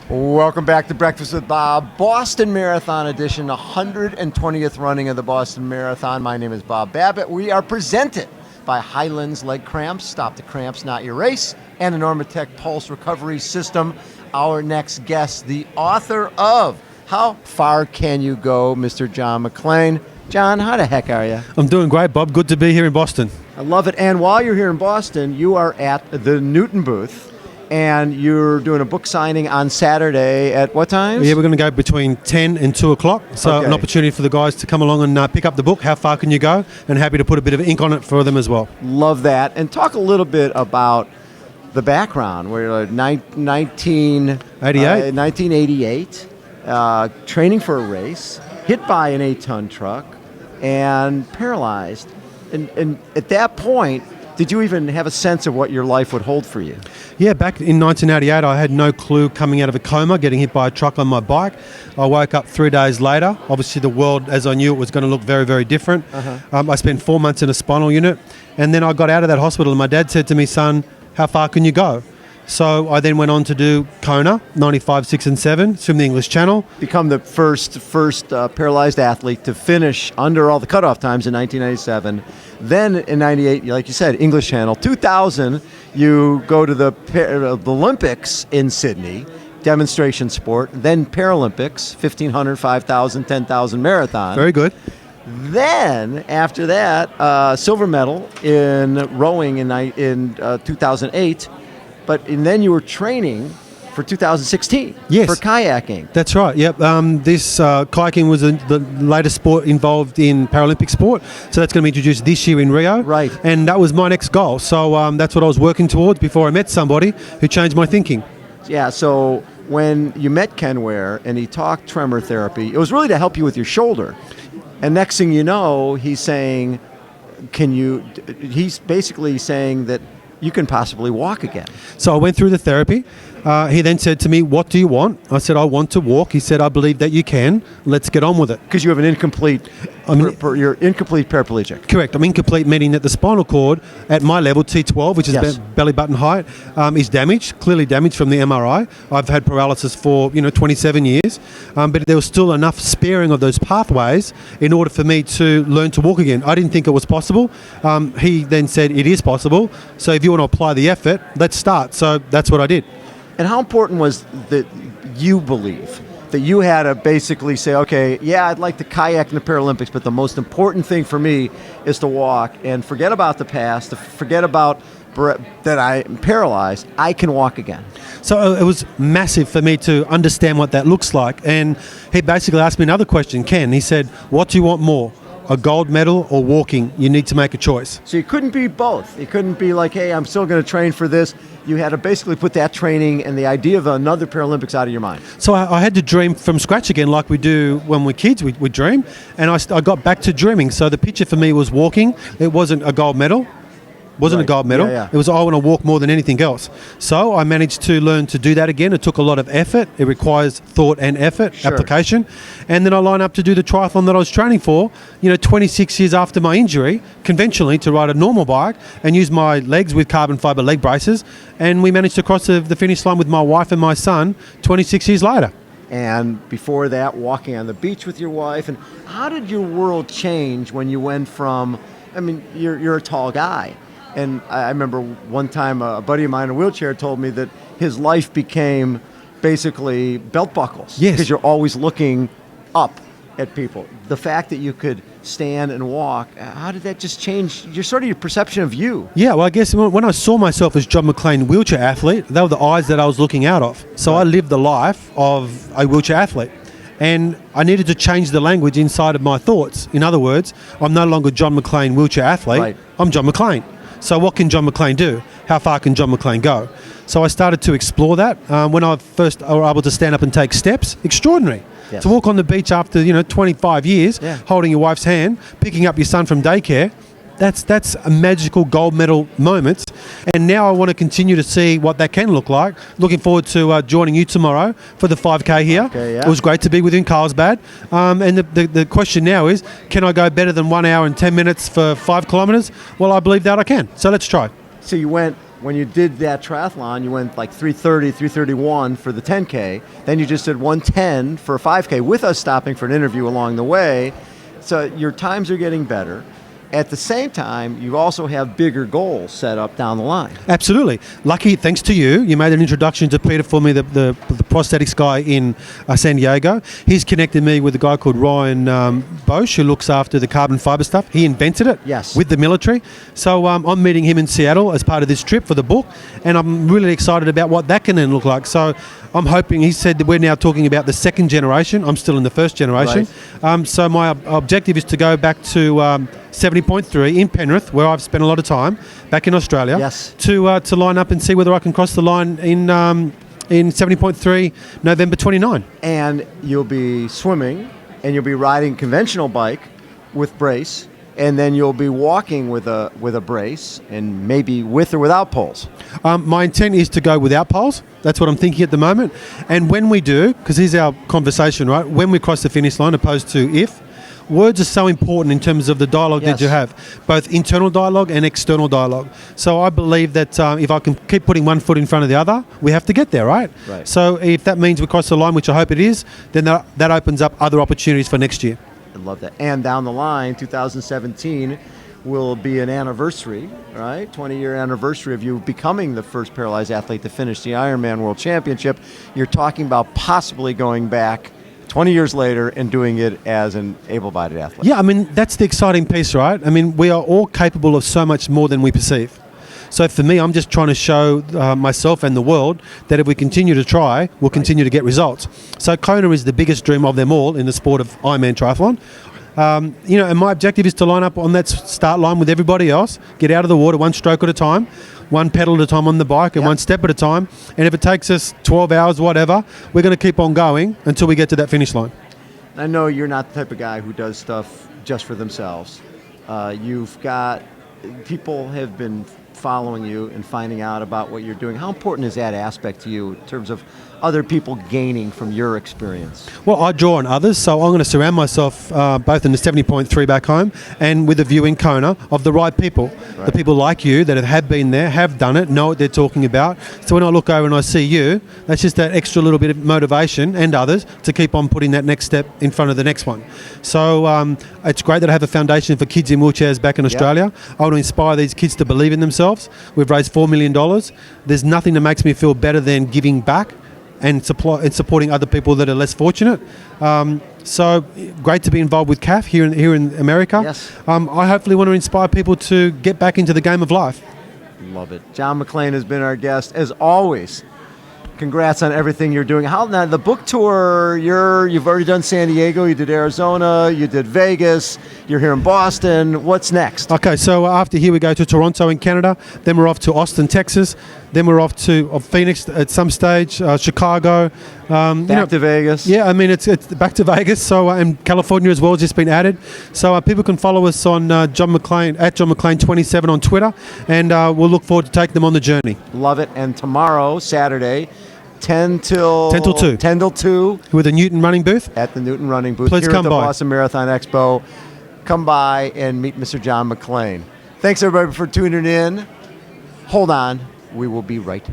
Welcome back to Breakfast with Bob, Boston Marathon edition, 120th running of the Boston Marathon. My name is Bob Babbitt. We are presented by Hyland's Leg Cramps, Stop the Cramps, Not Your Race, and the NormaTec Pulse Recovery System. Our next guest, the author of How Far Can You Go, Mr. John Maclean. John, how the heck are you? I'm doing great, Bob. Good to be here in Boston. I love it. And while you're here in Boston, you are at the Newton booth. And you're doing a book signing on Saturday at what time? Yeah, we're going to go between 10 and 2 o'clock. So An opportunity for the guys to come along and pick up the book, How Far Can You Go? And happy to put a bit of ink on it for them as well. Love that. And talk a little bit about the background. We're 1988, training for a race, hit by an 8-ton truck, and paralyzed. And at that point, did you even have a sense of what your life would hold for you? Yeah, back in 1988, I had no clue coming out of a coma, getting hit by a truck on my bike. I woke up 3 days later. Obviously, the world, as I knew it, was going to look very, very different. I spent 4 months in a spinal unit, and then I got out of that hospital, and my dad said to me, son, how far can you go? So I then went on to do Kona, 95, 6 and 7, swim the English Channel. Become the first paralyzed athlete to finish under all the cutoff times in 1997. Then in 98, like you said, English Channel. 2000, you go to the Olympics in Sydney, demonstration sport. Then Paralympics, 1,500, 5,000, 10,000 marathon. Very good. Then, after that, silver medal in rowing in 2008. And then you were training for 2016 for kayaking. That's right, yep. This kayaking was the latest sport involved in Paralympic sport, so that's going to be introduced this year in Rio. Right. And that was my next goal, so that's what I was working towards before I met somebody who changed my thinking. Yeah, so when you met Ken Ware and he talked tremor therapy, it was really to help you with your shoulder. And next thing you know, he's saying, he's basically saying that you can possibly walk again. So I went through the therapy. He then said to me, what do you want? I said, I want to walk. He said, I believe that you can. Let's get on with it. Because you have an incomplete, you're incomplete paraplegic. Correct. I'm incomplete, meaning that the spinal cord at my level, T12, which is belly button height, is damaged, clearly damaged from the MRI. I've had paralysis for 27 years, but there was still enough sparing of those pathways in order for me to learn to walk again. I didn't think it was possible. He then said, it is possible. So if you want to apply the effort, let's start. So that's what I did. And how important was that you believe that you had to basically say, okay, yeah, I'd like to kayak in the Paralympics, but the most important thing for me is to walk and forget about the past, forget about that I'm paralyzed, I can walk again. So it was massive for me to understand what that looks like. And he basically asked me another question, Ken. He said, what do you want more? A gold medal or walking? You need to make a choice. So you couldn't be both. You couldn't be like, hey, I'm still going to train for this. You had to basically put that training and the idea of another Paralympics out of your mind. So I had to dream from scratch again, like we do when we're kids. We dream. And I got back to dreaming. So the picture for me was walking. It wasn't a gold medal. Wasn't a gold medal. It was, I want to walk more than anything else. So I managed to learn to do that again. It took a lot of effort. It requires thought and effort, application. And then I line up to do the triathlon that I was training for, 26 years after my injury, conventionally to ride a normal bike and use my legs with carbon fiber leg braces. And we managed to cross the finish line with my wife and my son 26 years later. And before that, walking on the beach with your wife. And how did your world change when you went from, you're a tall guy. And I remember one time a buddy of mine in a wheelchair told me that his life became basically belt buckles. Yes. Because you're always looking up at people. The fact that you could stand and walk, how did that just change your perception of you? Yeah, well, I guess when I saw myself as John Maclean, wheelchair athlete, they were the eyes that I was looking out of. So I lived the life of a wheelchair athlete. And I needed to change the language inside of my thoughts. In other words, I'm no longer John Maclean, wheelchair athlete. I'm John Maclean. So what can John Maclean do? How far can John Maclean go? So I started to explore that. When I first were able to stand up and take steps, extraordinary. To walk on the beach after 25 years, holding your wife's hand, picking up your son from daycare, that's a magical gold medal moment. And now I want to continue to see what that can look like. Looking forward to joining you tomorrow for the 5K here. It was great to be within Carlsbad. And the question now is, can I go better than 1 hour and 10 minutes for 5 kilometres? Well, I believe that I can. So let's try. So you went when you did that triathlon, you went like 3:30, 3:31 for the 10K. Then you just did 1:10 for a 5K with us stopping for an interview along the way. So your times are getting better. At the same time, you also have bigger goals set up down the line. Absolutely. Lucky, thanks to you, you made an introduction to Peter for me, the prosthetics guy in San Diego. He's connected me with a guy called Ryan Bosch, who looks after the carbon fiber stuff. He invented it Yes. with the military. So I'm meeting him in Seattle as part of this trip for the book, and I'm really excited about what that can then look like. So I'm hoping, he said that we're now talking about the second generation. I'm still in the first generation. Right. So my objective is to go back to 70.3 in Penrith, where I've spent a lot of time back in Australia, Yes. to line up and see whether I can cross the line in 70.3 November 29. And you'll be swimming, and you'll be riding conventional bike with brace, and then you'll be walking with a brace, and maybe with or without poles. My intent is to go without poles. That's what I'm thinking at the moment. And when we do, because here's our conversation, right? When we cross the finish line opposed to if, words are so important in terms of the dialogue Yes. that you have, both internal dialogue and external dialogue. So I believe that if I can keep putting one foot in front of the other, we have to get there, right? Right. So if that means we cross the line, which I hope it is, then that opens up other opportunities for next year. I love that. And down the line, 2017 will be an anniversary, right? 20-year anniversary of you becoming the first paralyzed athlete to finish the Ironman World Championship. You're talking about possibly going back 20 years later and doing it as an able-bodied athlete. Yeah, I mean, that's the exciting piece, right? I mean, we are all capable of so much more than we perceive. So for me, I'm just trying to show myself and the world that if we continue to try, we'll continue to get results. So Kona is the biggest dream of them all in the sport of Ironman triathlon. And my objective is to line up on that start line with everybody else, get out of the water one stroke at a time, one pedal at a time on the bike, and Yep. one step at a time. And if it takes us 12 hours, whatever, we're going to keep on going until we get to that finish line. I know you're not the type of guy who does stuff just for themselves. You've got people have been following you and finding out about what you're doing. How important is that aspect to you in terms of other people gaining from your experience? Well, I draw on others, so I'm going to surround myself both in the 70.3 back home and with a view in Kona of the right people. Right. The people like you that have been there, have done it, know what they're talking about. So when I look over and I see you, that's just that extra little bit of motivation, and others, to keep on putting that next step in front of the next one. So it's great that I have a foundation for kids in wheelchairs back in Australia. I want to inspire these kids to believe in themselves. We've raised $4 million. There's nothing that makes me feel better than giving back and supporting other people that are less fortunate. So great to be involved with CAF here in America. Yes. I hopefully want to inspire people to get back into the game of life. Love it. John Maclean has been our guest, as always. Congrats on everything you're doing. How now the book tour? You've already done San Diego. You did Arizona. You did Vegas. You're here in Boston. What's next? Okay, so after here we go to Toronto in Canada. Then we're off to Austin, Texas. Then we're off to Phoenix at some stage. Chicago. Back to Vegas. Yeah, I mean it's back to Vegas. So and California as well has just been added. So people can follow us on John Maclean at John Maclean 27 on Twitter, and we'll look forward to taking them on the journey. Love it. And tomorrow, Saturday, 10 till 2. 10 till 2 With a Newton running booth. at the Newton Running Booth Please here come at the by. Boston Marathon Expo. Come by and meet Mr. John Maclean. Thanks everybody for tuning in. Hold on. We will be right